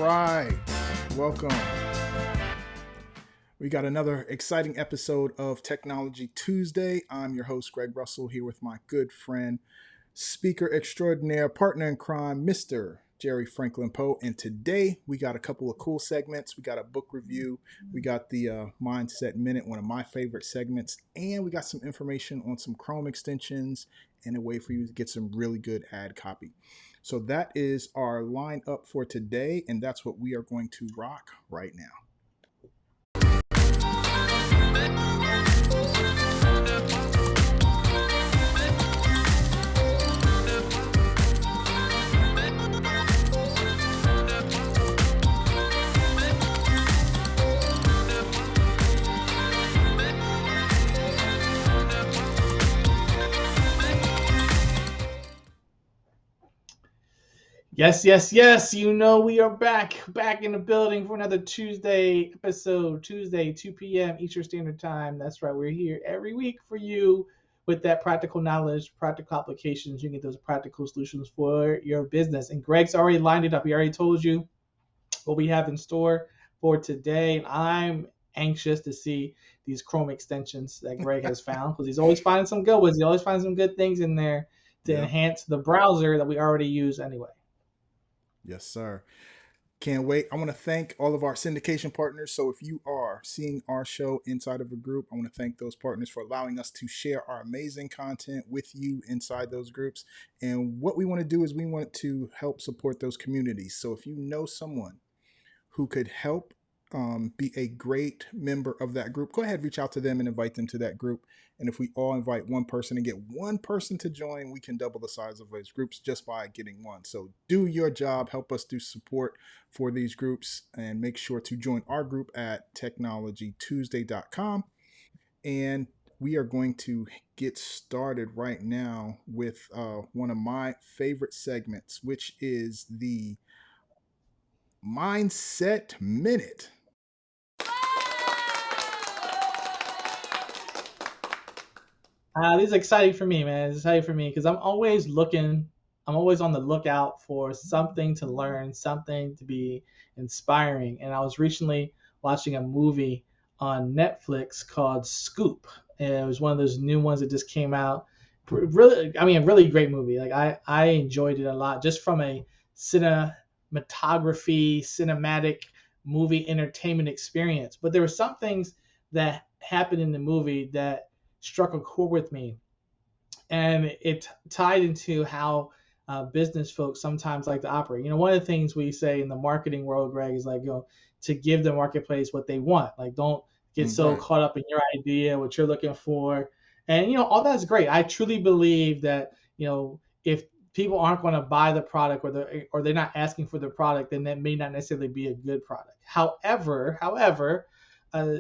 right. Welcome. We got another exciting episode of Technology Tuesday. I'm your host, Greg Russell, here with my good friend, speaker extraordinaire, partner in crime, Mr. Jerry Franklin Poe. And today we got a couple of cool segments. We got a book review. We got the Mindset Minute, one of my favorite segments. And we got some information on some Chrome extensions and a way for you to get some really good ad copy. So that is our lineup for today, and that's what we are going to rock right now. Yes. You know we are back in the building for another Tuesday episode, Tuesday, 2 p.m. Eastern Standard Time. That's right. We're here every week for you with that practical knowledge, practical applications. You can get those practical solutions for your business. And Greg's already lined it up. He already told you what we have in store for today. And I'm anxious to see these Chrome extensions that Greg has found because he's always finding some good ones. He always finds some good things in there to enhance the browser that we already use anyway. Yes, sir. Can't wait. I want to thank all of our syndication partners. So if you are seeing our show inside of a group, I want to thank those partners for allowing us to share our amazing content with you inside those groups. And what we want to do is we want to help support those communities. So if you know someone who could help be a great member of that group, go ahead, reach out to them and invite them to that group. And if we all invite one person and get one person to join, we can double the size of those groups just by getting one. So do your job, help us do support for these groups, and make sure to join our group at technologytuesday.com. And we are going to get started right now with one of my favorite segments, which is the Mindset Minute. This is exciting for me, man. It's exciting for me because I'm always on the lookout for something to learn, something to be inspiring. And I was recently watching a movie on Netflix called Scoop. And it was one of those new ones that just came out. Really, a really great movie. Like I enjoyed it a lot just from a cinematic movie entertainment experience. But there were some things that happened in the movie that struck a chord with me, and it tied into how business folks sometimes like to operate. One of the things we say in the marketing world, Greg, is like, to give the marketplace what they want. Like, don't get so caught up in your idea, what you're looking for, and all that's great. I truly believe that if people aren't going to buy the product or they're not asking for the product, then that may not necessarily be a good product. However,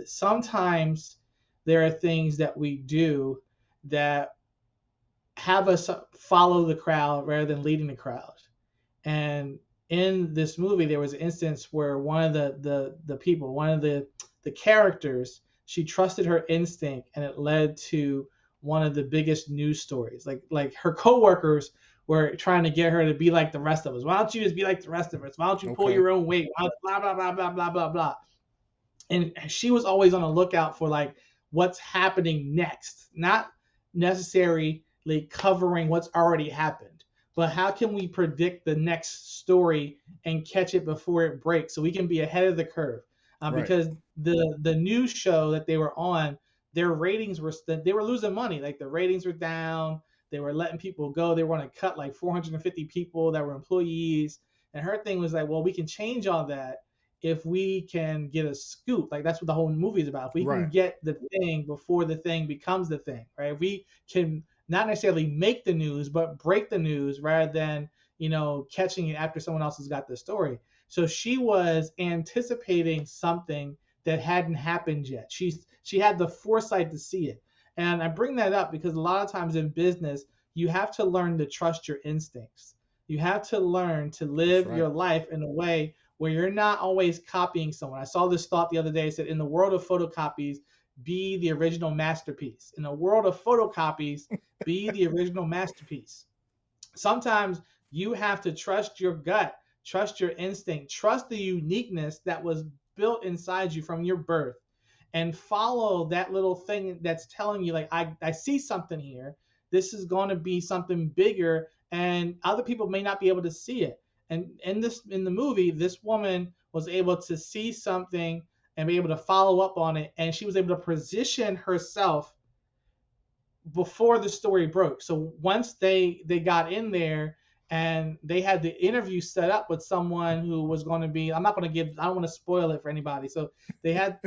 sometimes there are things that we do that have us follow the crowd rather than leading the crowd. And in this movie, there was an instance where one of the people, one of the characters, she trusted her instinct, and it led to one of the biggest news stories. Like her coworkers were trying to get her to be like the rest of us. Why don't you just be like the rest of us? Why don't you pull your own weight? Blah, blah, blah, blah, blah, blah, blah. And she was always on the lookout for like what's happening next, not necessarily covering what's already happened, but how can we predict the next story and catch it before it breaks so we can be ahead of the curve? Because the news show that they were on, their ratings they were losing money. Like the ratings were down. They were letting people go. They were going to cut like 450 people that were employees. And her thing was like, well, we can change all that if we can get a scoop. Like that's what the whole movie is about. If we can get the thing before the thing becomes the thing, right? If we can not necessarily make the news, but break the news rather than, catching it after someone else has got the story. So she was anticipating something that hadn't happened yet. She had the foresight to see it. And I bring that up because a lot of times in business, you have to learn to trust your instincts. You have to learn to live your life in a way where you're not always copying someone. I saw this thought the other day. It said, in the world of photocopies, be the original masterpiece. In a world of photocopies, be the original masterpiece. Sometimes you have to trust your gut trust your instinct, trust the uniqueness that was built inside you from your birth, and follow that little thing that's telling you, like, I see something here. This is going to be something bigger, and other people may not be able to see it. And in the movie, this woman was able to see something and be able to follow up on it, and she was able to position herself before the story broke. So once they got in there and they had the interview set up with someone who was going to be, I'm not going to give, I don't want to spoil it for anybody. So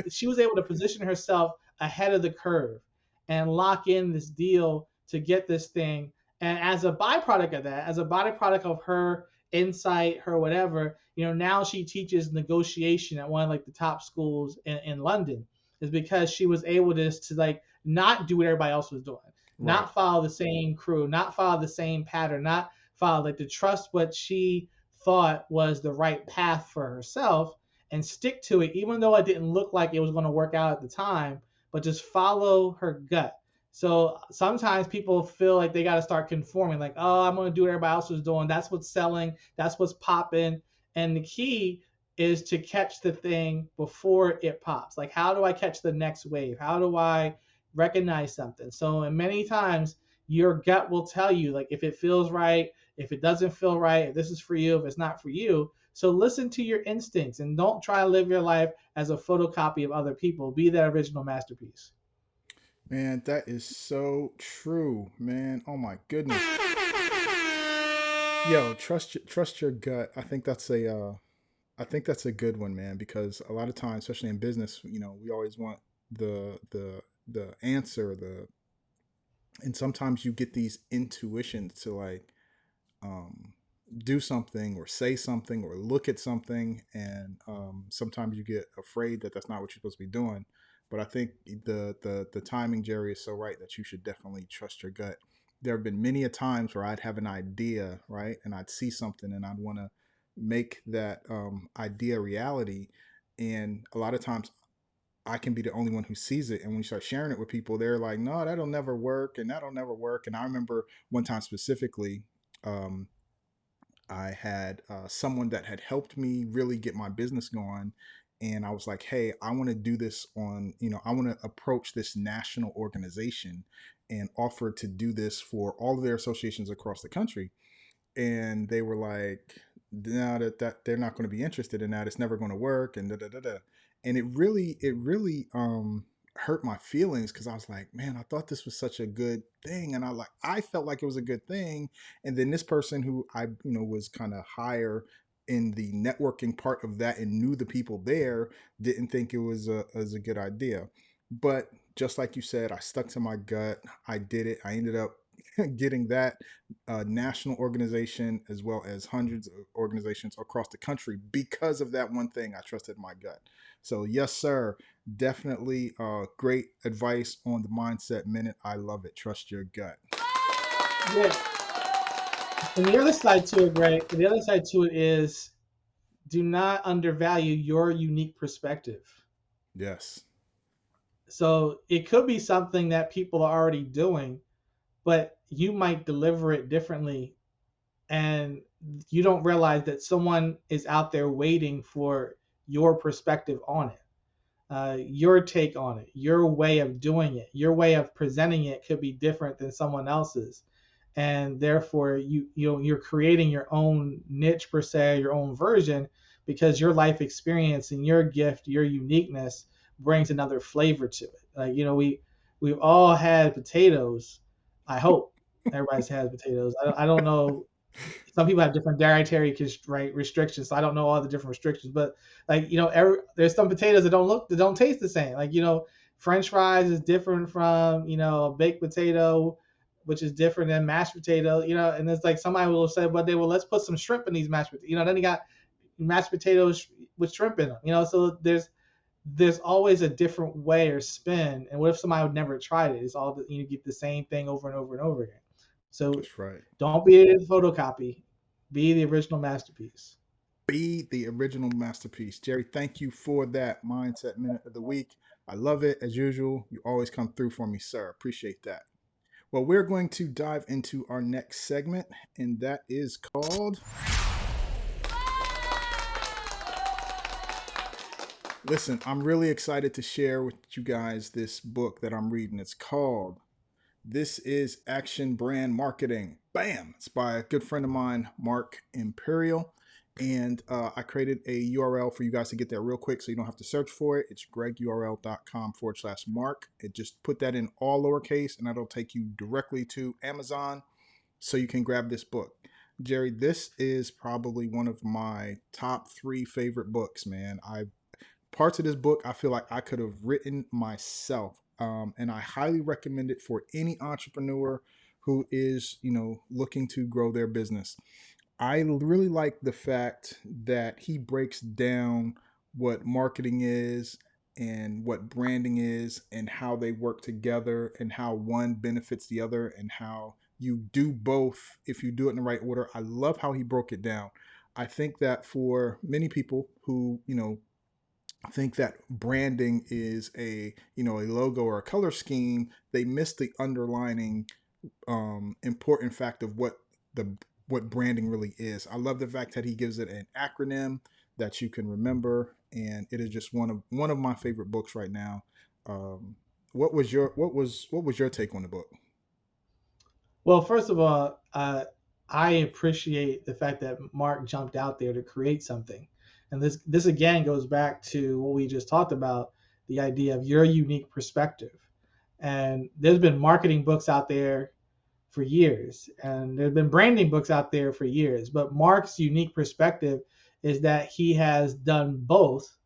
she was able to position herself ahead of the curve and lock in this deal to get this thing. And as a byproduct of that, as a byproduct of her insight, her whatever, now she teaches negotiation at one of like the top schools in London, is because she was able to like not do what everybody else was doing, Right. not follow the same crew, not follow the same pattern, not follow, like, to trust what she thought was the right path for herself and stick to it, even though it didn't look like it was going to work out at the time, but just follow her gut. So sometimes people feel like they got to start conforming, like, oh, I'm going to do what everybody else was doing. That's what's selling. That's what's popping. And the key is to catch the thing before it pops. Like, how do I catch the next wave? How do I recognize something? So, and many times your gut will tell you, like, if it feels right, if it doesn't feel right, if this is for you, if it's not for you. So listen to your instincts and don't try to live your life as a photocopy of other people. Be that original masterpiece. Man, that is so true, man. Oh my goodness. Yo, trust your gut. I think that's a good one, man, because a lot of times, especially in business, we always want the answer, and sometimes you get these intuitions to like um do something or say something or look at something, and sometimes you get afraid that that's not what you're supposed to be doing. But I think the timing, Jerry, is so right that you should definitely trust your gut. There have been many a times where I'd have an idea, right, and I'd see something and I'd want to make that idea reality, and a lot of times I can be the only one who sees it. And when you start sharing it with people, they're like, no, that'll never work. And that'll never work. And I remember one time specifically, um, I had someone that had helped me really get my business going. And I was like, hey, I want to do this I want to approach this national organization and offer to do this for all of their associations across the country. And they were like, no, that they're not going to be interested in that. It's never going to work. And da da da da. And it really hurt my feelings, because I was like, man, I thought this was such a good thing, and I felt like it was a good thing. And then this person who I was kind of higher in the networking part of that and knew the people there didn't think it was a good idea. But just like you said, I stuck to my gut. I did it. I ended up getting that national organization as well as hundreds of organizations across the country because of that one thing. I trusted my gut. So yes, sir, definitely great advice on the mindset minute. I love it. Trust your gut. Yeah. And the other side to it, Greg, the other side to it is, do not undervalue your unique perspective. Yes. So it could be something that people are already doing, but you might deliver it differently, and you don't realize that someone is out there waiting for your perspective on it, your take on it, your way of doing it, your way of presenting it could be different than someone else's, and therefore you're creating your own niche per se, your own version, because your life experience and your gift, your uniqueness brings another flavor to it. Like, we've all had potatoes. I hope everybody's had potatoes. I don't know, some people have different dietary restrictions. So I don't know all the different restrictions, but like, there's some potatoes that don't taste the same. Like, French fries is different from a baked potato, which is different than mashed potato. And it's like somebody will say, well, let's put some shrimp in these mashed potatoes. Then you got mashed potatoes with shrimp in them. So there's always a different way or spin. And what if somebody would never tried it? It's all you get the same thing over and over and over again. So That's right. don't be a photocopy. Be the original masterpiece. Be the original masterpiece. Jerry, thank you for that mindset minute of the week. I love it as usual. You always come through for me, sir. Appreciate that. Well, we're going to dive into our next segment, and that is called Listen, I'm really excited to share with you guys this book that I'm reading. It's called This is Action Brand Marketing. Bam! It's by a good friend of mine, Mark Imperial. And I created a URL for you guys to get there real quick so you don't have to search for it. It's gregurl.com/Mark. It just put that in all lowercase and that'll take you directly to Amazon so you can grab this book. Jerry, this is probably one of my top three favorite books, man. I Parts of this book I feel like I could have written myself, and I highly recommend it for any entrepreneur who is, looking to grow their business. I really like the fact that he breaks down what marketing is and what branding is and how they work together and how one benefits the other and how you do both if you do it in the right order. I love how he broke it down. I think that for many people who, think that branding is a logo or a color scheme, they miss the underlining important fact of what branding really is. I love the fact that he gives it an acronym that you can remember, and it is just one of my favorite books right now. What was your take on the book? Well, first of all, I appreciate the fact that Mark jumped out there to create something, and this again goes back to what we just talked about, the idea of your unique perspective. And there's been marketing books out there for years, and there've been branding books out there for years. But Mark's unique perspective is that he has done both,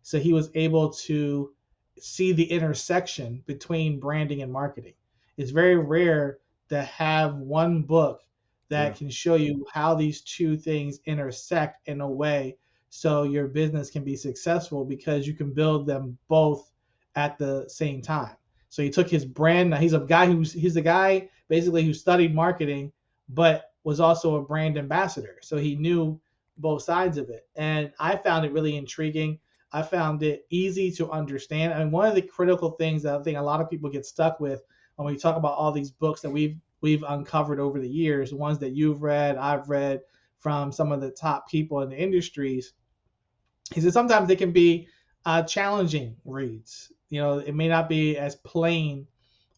so he was able to see the intersection between branding and marketing. It's very rare to have one book that Yeah, can show you how these two things intersect in a way so your business can be successful because you can build them both at the same time. So he took his brand. Now he's a guy basically who studied marketing, but was also a brand ambassador. So he knew both sides of it, and I found it really intriguing. I found it easy to understand. And one of the critical things that I think a lot of people get stuck with when we talk about all these books that we've uncovered over the years, the ones that you've read, I've read from some of the top people in the industries, is that sometimes they can be challenging reads. It may not be as plain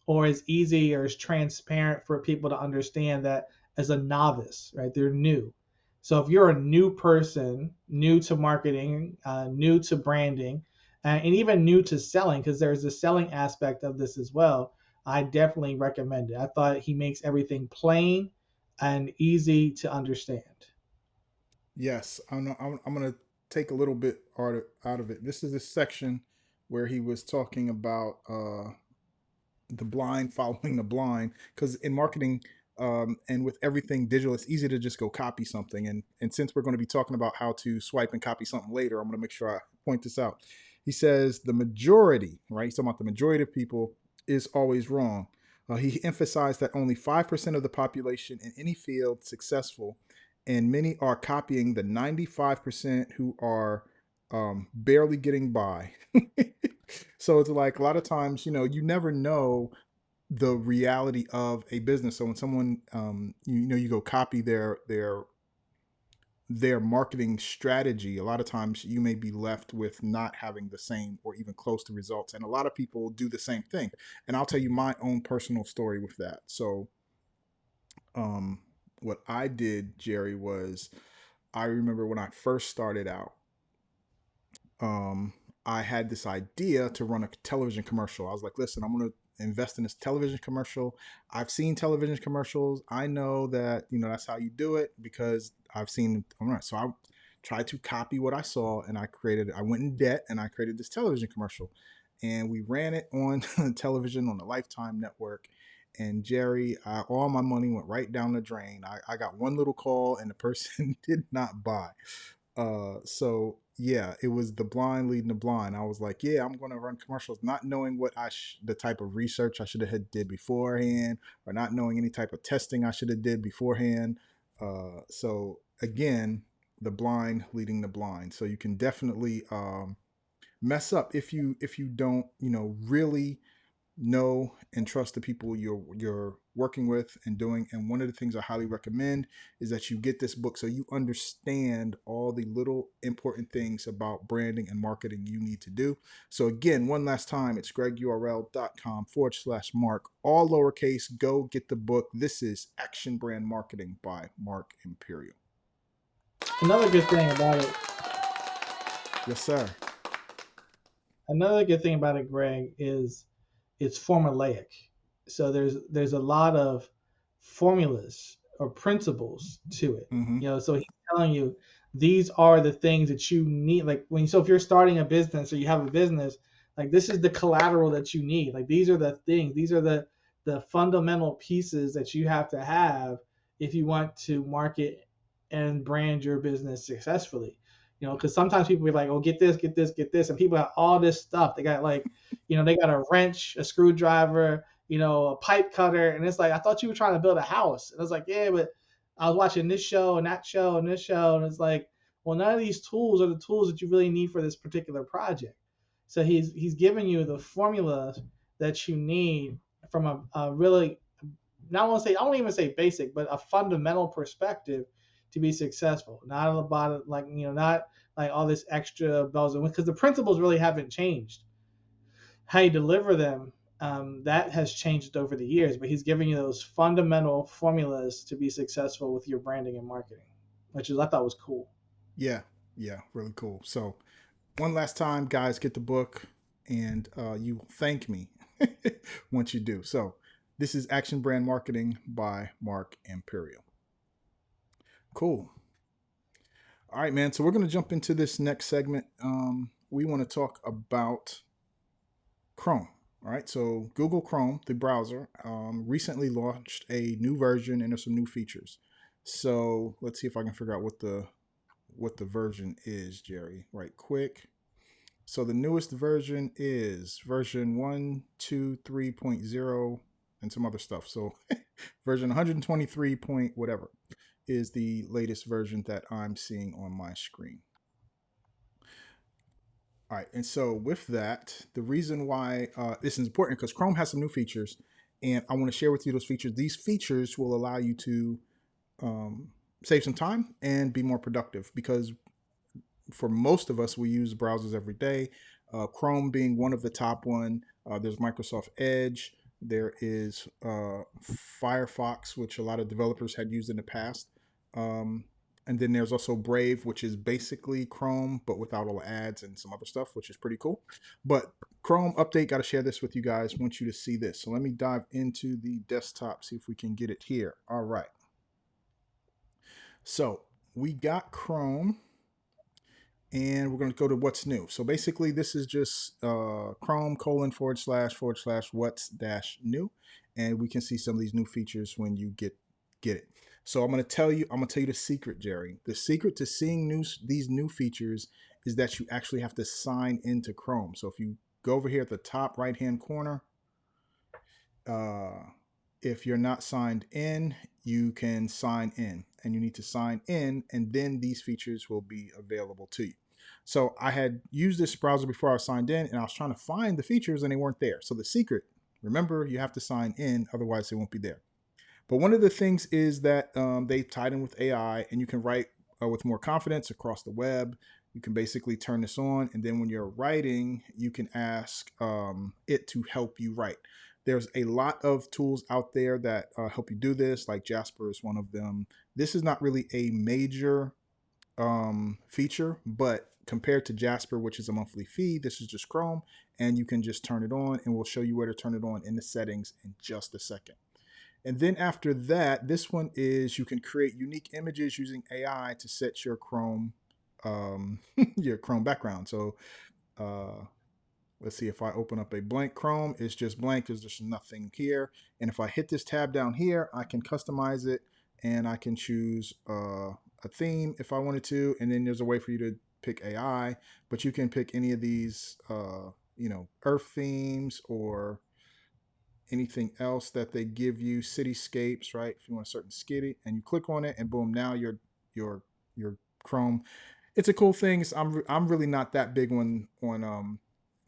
or as easy or as transparent for people to understand that as a novice, right? They're new. So if you're a new person, new to marketing, new to branding, and even new to selling, because there's a selling aspect of this as well, I definitely recommend it. I thought he makes everything plain and easy to understand. yes. I'm gonna take a little bit out of it. This is a section where he was talking about the blind following the blind, because in marketing, and with everything digital, it's easy to just go copy something. And since we're going to be talking about how to swipe and copy something later, I'm going to make sure I point this out. He says the majority, right, he's talking about the majority of people, is always wrong. He emphasized that only 5% of the population in any field successful, and many are copying the 95% who are barely getting by. So it's like a lot of times, you never know the reality of a business. So when someone, you go copy their marketing strategy, a lot of times you may be left with not having the same or even close to results. And a lot of people do the same thing. And I'll tell you my own personal story with that. So, um, what I did, Jerry, was I remember when I first started out, um, I had this idea to run a television commercial. I was like, listen, I'm going to invest in this television commercial. I've seen television commercials. I know that, that's how you do it because I've seen. All right. So I tried to copy what I saw and I went in debt and I created this television commercial and we ran it on television on the Lifetime network. And Jerry, all my money went right down the drain. I got one little call and the person did not buy. So yeah, it was the blind leading the blind. I was like, yeah, I'm going to run commercials, not knowing what the type of research I should have had did beforehand, or not knowing any type of testing I should have did beforehand. So again, the blind leading the blind. So you can definitely mess up if you don't really know and trust the people working with and doing. And one of the things I highly recommend is that you get this book so you understand all the little important things about branding and marketing you need to do. So again, one last time, it's gregurl.com/Mark, all lowercase. Go get the book. This is Action Brand Marketing by Mark Imperial. Another good thing about it, Yes, sir. another good thing about it, Greg, is it's formulaic. So there's a lot of formulas or principles to it. Mm-hmm. So he's telling you these are the things that you need. Like if you're starting a business or you have a business, like this is the collateral that you need. Like these are the things, these are the fundamental pieces that you have to have if you want to market and brand your business successfully. Because sometimes people be like, "Oh, get this, get this, get this," and people have all this stuff. They got they got a wrench, a screwdriver, a pipe cutter, and it's like, I thought you were trying to build a house. And I was like, yeah, but I was watching this show and that show and this show, and it's like, well, none of these tools are the tools that you really need for this particular project. So he's giving you the formulas that you need from a really, not want to say, I won't even say basic, but a fundamental perspective to be successful. Not about it like not like all this extra bells and whistles, because the principles really haven't changed. How you deliver them, that has changed over the years, but he's giving you those fundamental formulas to be successful with your branding and marketing, which is I thought was cool. Yeah. Yeah. Really cool. So one last time, guys, get the book, and you thank me once you do. So this is Action Brand Marketing by Mark Imperial. Cool. All right, man. So we're going to jump into this next segment. We want to talk about Chrome. All right. So Google Chrome, the browser, recently launched a new version and there's some new features. So let's see if I can figure out what the version is, Jerry, right quick. So the newest version is version 123.0 and some other stuff. So version 123 point whatever is the latest version that I'm seeing on my screen. All right, and so with that, the reason why this is important because Chrome has some new features, and I want to share with you those features. These features will allow you to um, save some time and be more productive because for most of us, we use browsers every day. Chrome being one of the top one. There's Microsoft Edge. There is Firefox, which a lot of developers had used in the past. And then there's also Brave, which is basically Chrome, but without all the ads and some other stuff, which is pretty cool. But Chrome update, got to share this with you guys. Want you to see this. So let me dive into the desktop, see if we can get it here. All right. So we got Chrome, and we're going to go to what's new. So basically, this is just Chrome : / what's dash new, and we can see some of these new features when you get it. So I'm going to tell you the secret, Jerry. The secret to seeing these new features is that you actually have to sign into Chrome. So if you go over here at the top right hand corner, if you're not signed in, you can sign in, and you need to sign in, and then these features will be available to you. So I had used this browser before I was signed in, and I was trying to find the features and they weren't there. So the secret, remember, you have to sign in, otherwise they won't be there. But one of the things is that they tied in with AI, and you can write with more confidence across the web. You can basically turn this on, and then when you're writing, you can ask it to help you write. There's a lot of tools out there that help you do this, like Jasper is one of them. This is not really a major feature, but compared to Jasper, which is a monthly fee, this is just Chrome, and you can just turn it on, and we'll show you where to turn it on in the settings in just a second. And then after that, this one is you can create unique images using AI to set your Chrome your Chrome background. So let's see, if I open up a blank Chrome, it's just blank because there's nothing here. And if I hit this tab down here, I can customize it, and I can choose a theme if I wanted to. And then there's a way for you to pick AI, but you can pick any of these, Earth themes or anything else that they give you, cityscapes, right? If you want a certain city, and you click on it, and boom, now your Chrome. It's a cool thing. I'm really not that big on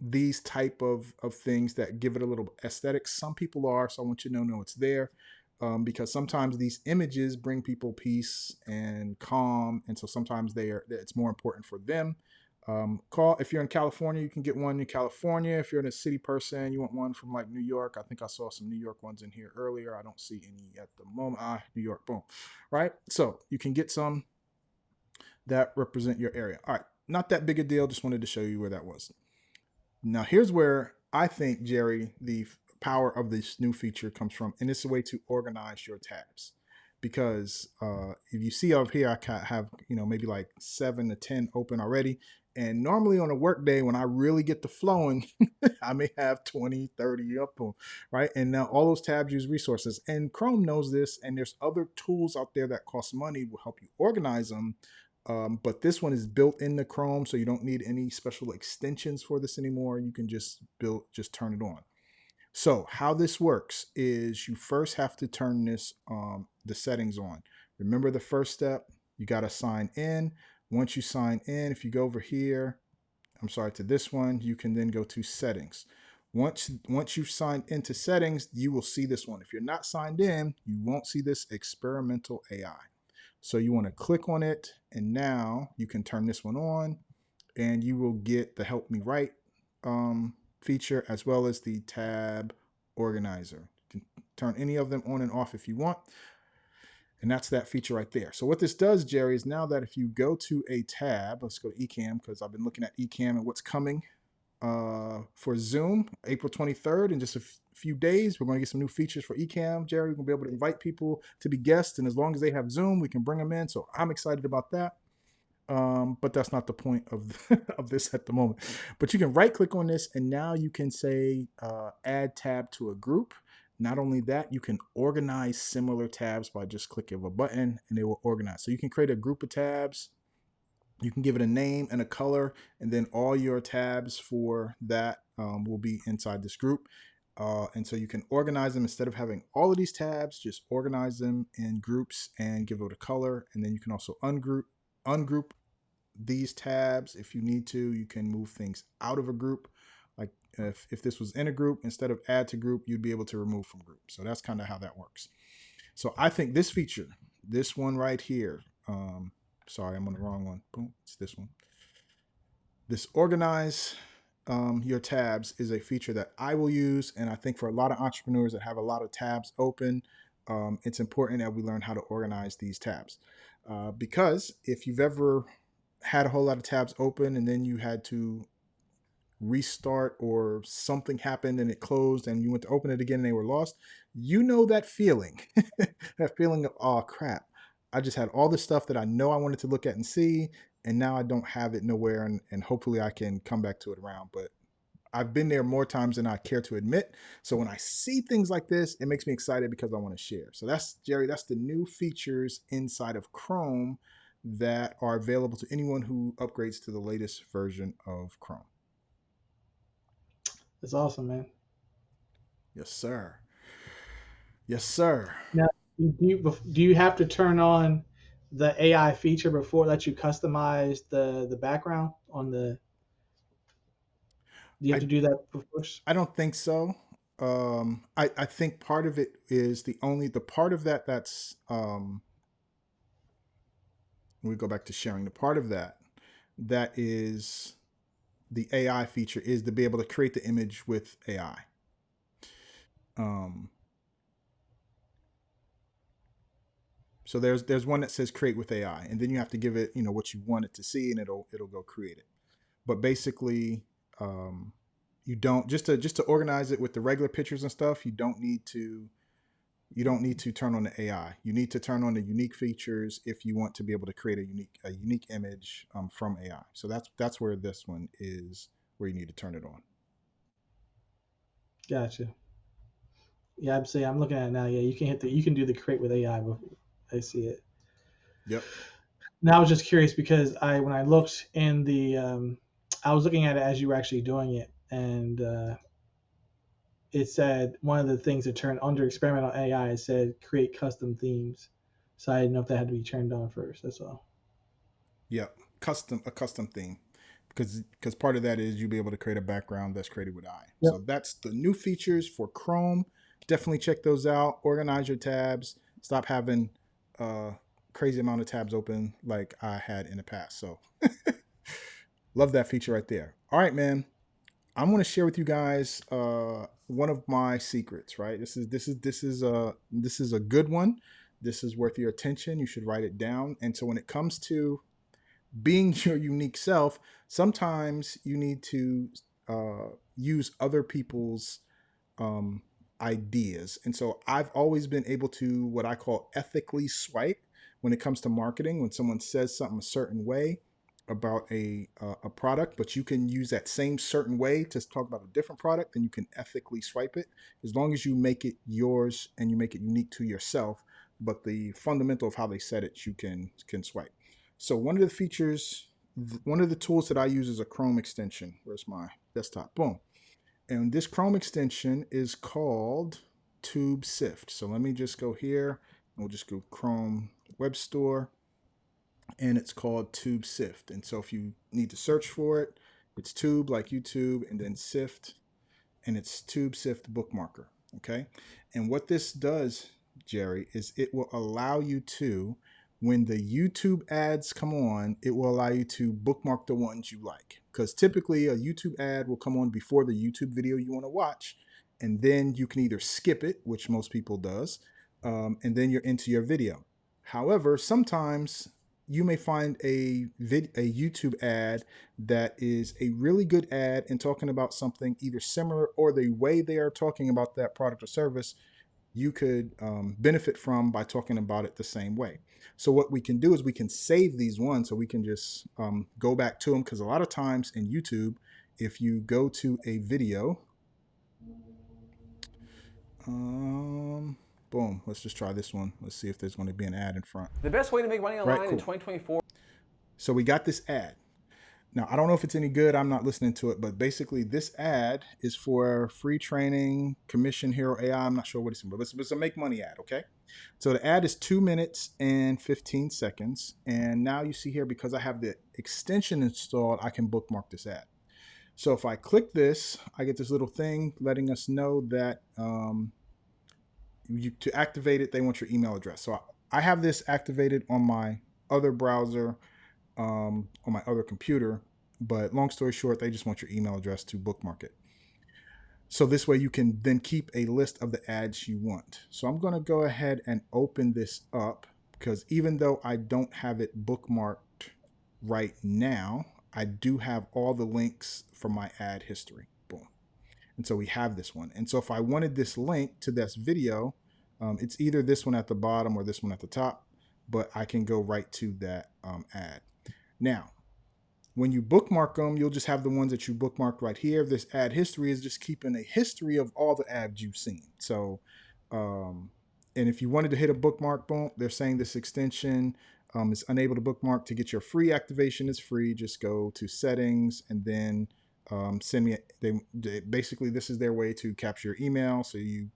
these type of things that give it a little aesthetic. Some people are, so I want you to know it's there, because sometimes these images bring people peace and calm, and so sometimes it's more important for them. Call if you're in California, you can get one in California. If you're in a city person, you want one from like New York. I think I saw some New York ones in here earlier. I don't see any at the moment. New York, boom, right? So you can get some that represent your area. All right, not that big a deal. Just wanted to show you where that was. Now, here's where I think, Jerry, the power of this new feature comes from, and it's a way to organize your tabs. Because if you see over here, I have maybe like 7 to 10 open already, and normally on a work day when I really get the flowing, I may have 20, 30 up on, right? And now all those tabs use resources, and Chrome knows this, and there's other tools out there that cost money will help you organize them, but this one is built into Chrome, so you don't need any special extensions for this anymore. You can just turn it on. So how this works is you first have to turn the settings on. Remember the first step, you got to sign in. Once you sign in, if you go over here, I'm sorry, to this one, you can then go to settings. Once you've signed into settings, you will see this one. If you're not signed in, you won't see this experimental AI. So you want to click on it, and now you can turn this one on, and you will get the help me write feature, as well as the tab organizer. You can turn any of them on and off if you want. And that's that feature right there. So what this does, Jerry, is now that if you go to a tab, let's go to Ecamm, because I've been looking at Ecamm and what's coming for Zoom, April 23rd, in just a few days. We're going to get some new features for Ecamm, Jerry. We're going to be able to invite people to be guests, and as long as they have Zoom, we can bring them in. So I'm excited about that. But that's not the point of of this at the moment. But you can right click on this, and now you can say add tab to a group. Not only that, you can organize similar tabs by just clicking of a button, and it will organize. So you can create a group of tabs. You can give it a name and a color, and then all your tabs for that will be inside this group. And so you can organize them instead of having all of these tabs. Just organize them in groups and give it a color, and then you can also ungroup these tabs if you need to. You can move things out of a group. Like if this was in a group, instead of add to group, you'd be able to remove from group. So that's kind of how that works. So I think this feature, this one right here, sorry, I'm on the wrong one. Boom, it's this one. This organize your tabs is a feature that I will use, and I think for a lot of entrepreneurs that have a lot of tabs open, it's important that we learn how to organize these tabs. Because if you've ever had a whole lot of tabs open and then you had to restart, or something happened and it closed and you went to open it again and they were lost, you know that feeling. That feeling of, oh crap, I just had all this stuff that I know I wanted to look at and see, and now I don't have it nowhere, and hopefully I can come back to it around. But I've been there more times than I care to admit. So when I see things like this, it makes me excited because I want to share. So that's, Jerry, that's the new features inside of Chrome that are available to anyone who upgrades to the latest version of Chrome. That's awesome, man. Yes, sir. Yes, sir. Now, do you have to turn on the AI feature before that you customize the background on the? Do you have I to do that first? I don't think so. I think part of it is the part of that that's we go back to sharing, the part of that is the AI feature, is to be able to create the image with AI. Um, so there's one that says create with AI, and then you have to give it what you want it to see, and it'll go create it. But basically, you don't, just to organize it with the regular pictures and stuff. You don't need to turn on the AI. You need to turn on the unique features if you want to be able to create a unique image from AI. So that's where this one is, where you need to turn it on. Gotcha. Yeah, I'm looking at it now. Yeah, you can do the create with AI. I see it. Yep. Now I was just curious because when I looked in the I was looking at it as you were actually doing it, and it said one of the things that turned under experimental AI, it said create custom themes. So I didn't know if that had to be turned on first. That's all. Yep. A custom theme. because part of that is you'll be able to create a background that's created with I. Yep. So that's the new features for Chrome. Definitely check those out. Organize your tabs. Stop having crazy amount of tabs open like I had in the past. So love that feature right there. All right, man. I'm going to share with you guys one of my secrets. Right, this is a good one. This is worth your attention. You should write it down. And so when it comes to being your unique self, sometimes you need to use other people's um, ideas. And so I've always been able to what I call ethically swipe when it comes to marketing. When someone says something a certain way about a product, but you can use that same certain way to talk about a different product, then you can ethically swipe it as long as you make it yours and you make it unique to yourself. But the fundamental of how they said it, you can swipe. So one of the features, one of the tools that I use is a Chrome extension. Where's my desktop? Boom. And this Chrome extension is called Tube Sift. So let me just go here. We'll just go Chrome Web Store, and it's called Tube Sift. And so if you need to search for it, it's Tube like YouTube, and then Sift, and it's Tube Sift Bookmarker. Okay. And what this does, Jerry, is it will allow you to, when the YouTube ads come on, it will allow you to bookmark the ones you like. Because typically a YouTube ad will come on before the YouTube video you want to watch. And then you can either skip it, which most people does, and then you're into your video. However, sometimes you may find a YouTube ad that is a really good ad and talking about something either similar, or the way they are talking about that product or service you could benefit from by talking about it the same way. So what we can do is we can save these ones, so we can just go back to them, because a lot of times in YouTube, if you go to a video, boom, let's just try this one. Let's see if there's going to be an ad in front. The best way to make money online Right, cool. in 2024. So we got this ad. Now, I don't know if it's any good. I'm not listening to it, but basically this ad is for free training, commission hero AI. I'm not sure what it's, but it's a make money ad. Okay. So the ad is 2 minutes and 15 seconds. And now you see here, because I have the extension installed, I can bookmark this ad. So if I click this, I get this little thing letting us know that to activate it, they want your email address. So I have this activated on my other browser, on my other computer, but long story short, they just want your email address to bookmark it. So this way you can then keep a list of the ads you want. So I'm going to go ahead and open this up, because even though I don't have it bookmarked right now, I do have all the links for my ad history. Boom. And so we have this one. And so if I wanted this link to this video, it's either this one at the bottom or this one at the top, but I can go right to that ad. Now, when you bookmark them, you'll just have the ones that you bookmarked right here. This ad history is just keeping a history of all the ads you've seen. So, and if you wanted to hit a bookmark, boom, they're saying this extension is unable to bookmark. To get your free activation, is free. Just go to settings and then send me. Basically, this is their way to capture your email. So you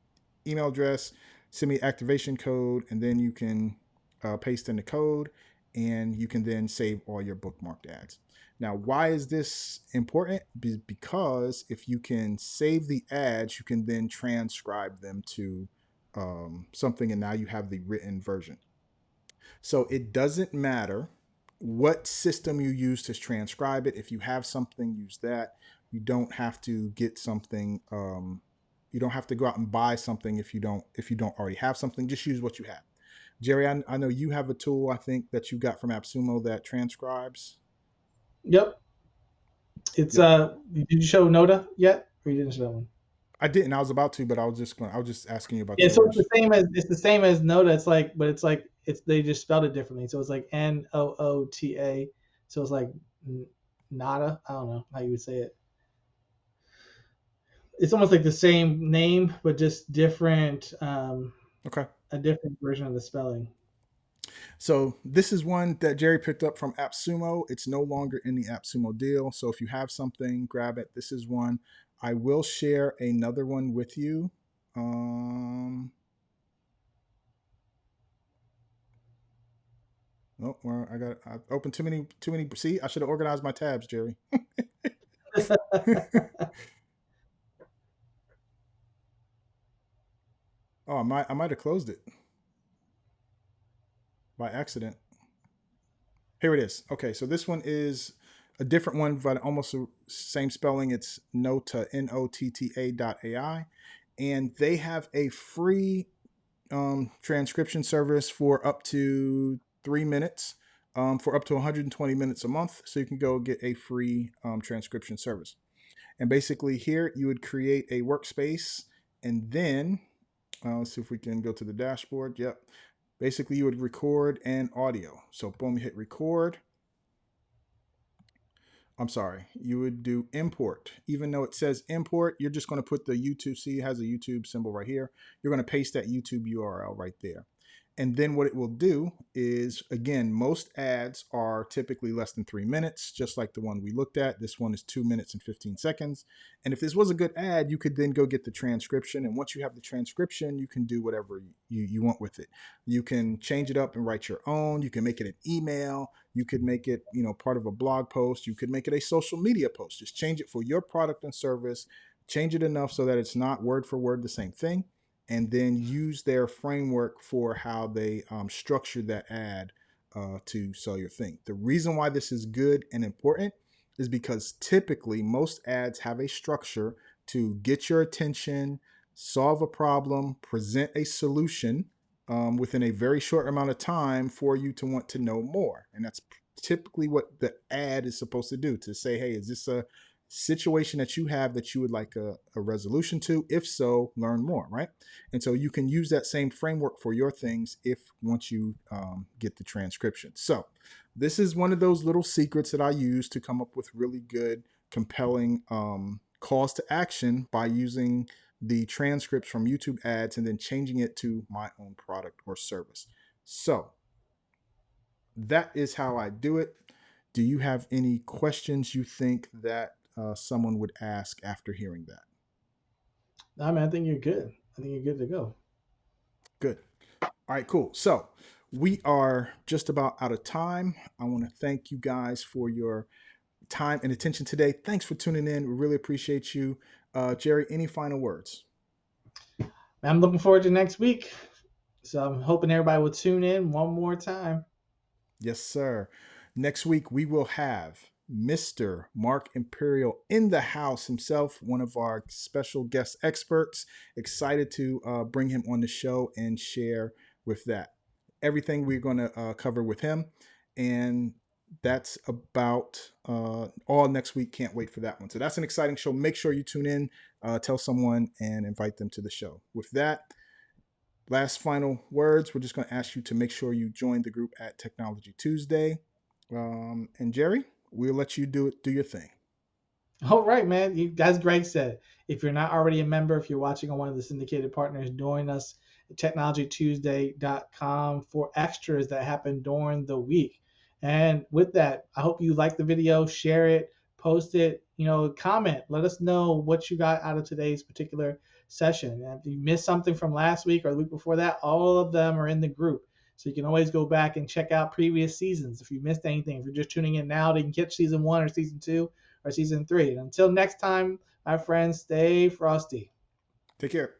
email address, send me activation code, and then you can paste in the code, and you can then save all your bookmarked ads. Now, why is this important? Because if you can save the ads, you can then transcribe them to something, and now you have the written version. So it doesn't matter what system you use to transcribe it. If you have something, use that. You don't have to get something. You don't have to go out and buy something if you don't already have something. Just use what you have. Jerry, I know you have a tool, I think, that you got from AppSumo that transcribes. Yep. It's Yep. Did you show Noda yet, or you didn't show that one? I didn't. I was about to, but I was just asking you about Yeah, so it's yours. the same as Noda. It's they just spelled it differently. So it's like Noota. So it's like Nada. I don't know how you would say it. It's almost like the same name, but just different. Okay. A different version of the spelling. So this is one that Jerry picked up from AppSumo. It's no longer in the AppSumo deal. So if you have something, grab it. This is one. I will share another one with you. Oh, well, I opened too many. See, I should have organized my tabs, Jerry. Oh, I might have closed it by accident. Here it is. Okay, so this one is a different one, but almost the same spelling. It's Nota Notta.ai, and they have a free transcription service for up to 3 minutes, for up to 120 minutes a month. So you can go get a free transcription service. And basically, here you would create a workspace, and then let's see if we can go to the dashboard. Yep. Basically, you would record an audio. So, boom, you hit record. I'm sorry, you would do import. Even though it says import, you're just going to put the YouTube. See, it has a YouTube symbol right here. You're going to paste that YouTube URL right there. And then what it will do is, again, most ads are typically less than 3 minutes, just like the one we looked at. This one is 2 minutes and 15 seconds. And if this was a good ad, you could then go get the transcription. And once you have the transcription, you can do whatever you want with it. You can change it up and write your own. You can make it an email. You could make it, part of a blog post. You could make it a social media post. Just change it for your product and service. Change it enough so that it's not word for word the same thing, and then use their framework for how they structure that ad to sell your thing. The reason why this is good and important is because typically most ads have a structure to get your attention, solve a problem, present a solution within a very short amount of time for you to want to know more. And that's typically what the ad is supposed to do, to say, hey, is this a situation that you have that you would like a resolution to? If so, learn more, right? And so you can use that same framework for your things if once you get the transcription. So this is one of those little secrets that I use to come up with really good, compelling calls to action by using the transcripts from YouTube ads and then changing it to my own product or service. So that is how I do it. Do you have any questions you think that someone would ask after hearing that? Nah, man, I think you're good. I think you're good to go. Good. All right, cool. So we are just about out of time. I want to thank you guys for your time and attention today. Thanks for tuning in. We really appreciate you. Jerry, any final words? I'm looking forward to next week. So I'm hoping everybody will tune in one more time. Yes, sir. Next week, we will have Mr. Mark Imperial in the house himself, one of our special guest experts. Excited to bring him on the show and share with that everything we're going to cover with him. And that's about all next week. Can't wait for that one. So that's an exciting show. Make sure you tune in, tell someone, and invite them to the show. With that, last final words, we're just going to ask you to make sure you join the group at Technology Tuesday. And Jerry, we'll let you do your thing. All right, man. As Greg said, if you're not already a member, if you're watching on one of the syndicated partners, join us at technologytuesday.com for extras that happen during the week. And with that, I hope you like the video, share it, post it, comment. Let us know what you got out of today's particular session. And if you missed something from last week or the week before that, all of them are in the group. So you can always go back and check out previous seasons. If you missed anything, if you're just tuning in now, you can catch season 1 or season 2 or season 3. And until next time, my friends, stay frosty. Take care.